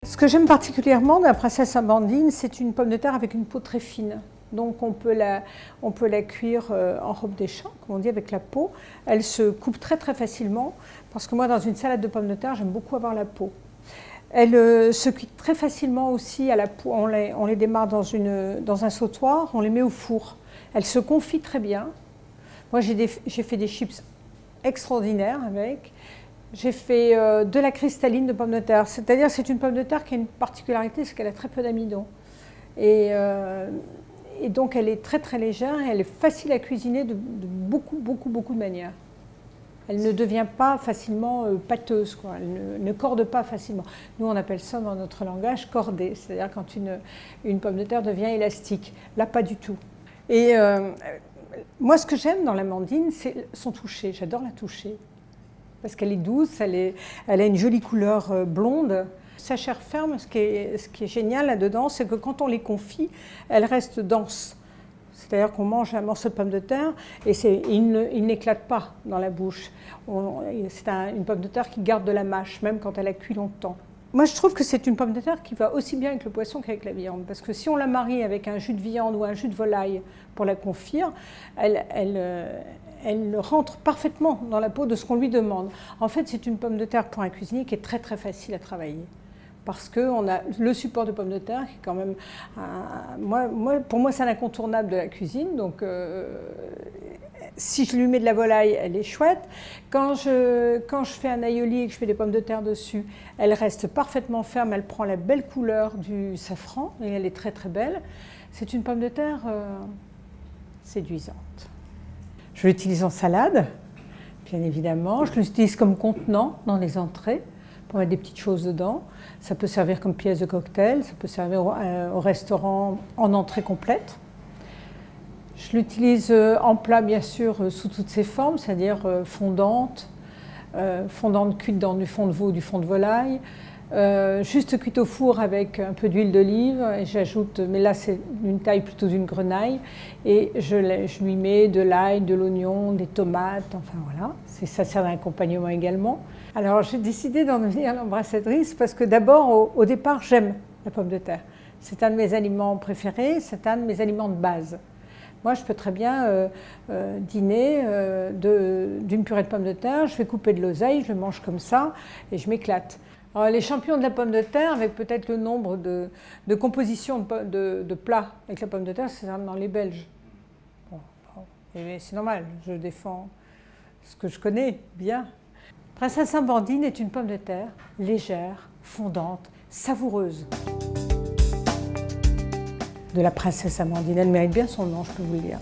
Ce que j'aime particulièrement de la princesse Amandine, c'est une pomme de terre avec une peau très fine. Donc on peut la cuire en robe des champs, comme on dit, avec la peau. Elle se coupe très très facilement, parce que moi dans une salade de pommes de terre, j'aime beaucoup avoir la peau. Elle se cuit très facilement aussi à la peau. On les démarre dans un sautoir, on les met au four. Elle se confit très bien. Moi j'ai fait des chips extraordinaires avec. J'ai fait de la cristalline de pommes de terre. C'est-à-dire c'est une pomme de terre qui a une particularité, c'est qu'elle a très peu d'amidon. Et donc elle est très très légère et elle est facile à cuisiner de beaucoup de manières. Elle ne devient pas facilement pâteuse, quoi. Elle ne corde pas facilement. Nous on appelle ça dans notre langage corder, c'est-à-dire quand une pomme de terre devient élastique. Là pas du tout. Et moi ce que j'aime dans l'amandine, c'est son toucher. J'adore la toucher. Parce qu'elle est douce, elle a une jolie couleur blonde. Sa chair ferme, ce qui est génial là-dedans, c'est que quand on les confit, elle reste dense. C'est-à-dire qu'on mange un morceau de pomme de terre et il n'éclate pas dans la bouche. C'est une pomme de terre qui garde de la mâche, même quand elle a cuit longtemps. Moi, je trouve que c'est une pomme de terre qui va aussi bien avec le poisson qu'avec la viande. Parce que si on la marie avec un jus de viande ou un jus de volaille pour la confire, elle rentre parfaitement dans la peau de ce qu'on lui demande. En fait, c'est une pomme de terre pour un cuisinier qui est très très facile à travailler. Parce qu'on a le support de pomme de terre qui est quand même... pour moi, c'est un incontournable de la cuisine. Donc, si je lui mets de la volaille, elle est chouette. Quand je fais un aioli et que je fais des pommes de terre dessus, elle reste parfaitement ferme. Elle prend la belle couleur du safran et elle est très très belle. C'est une pomme de terre séduisante. Je l'utilise en salade, bien évidemment. Je l'utilise comme contenant dans les entrées, pour mettre des petites choses dedans. Ça peut servir comme pièce de cocktail, ça peut servir au restaurant en entrée complète. Je l'utilise en plat, bien sûr, sous toutes ses formes, c'est-à-dire fondante cuite dans du fond de veau ou du fond de volaille, juste cuite au four avec un peu d'huile d'olive, et j'ajoute, mais là c'est une taille plutôt d'une grenaille, et je lui mets de l'ail, de l'oignon, des tomates, enfin voilà, ça sert d'accompagnement également. Alors j'ai décidé d'en devenir l'ambassadrice parce que d'abord, au départ, j'aime la pomme de terre. C'est un de mes aliments préférés, c'est un de mes aliments de base. Moi, je peux très bien dîner d'une purée de pommes de terre, je vais couper de l'oseille, je le mange comme ça et je m'éclate. Alors, les champions de la pomme de terre, avec peut-être le nombre de compositions de plats avec la pomme de terre, c'est certainement les Belges. Bon, c'est normal, je défends ce que je connais bien. Princesse Amandine est une pomme de terre légère, fondante, savoureuse. De la princesse Amandine, elle mérite bien son nom, je peux vous le dire.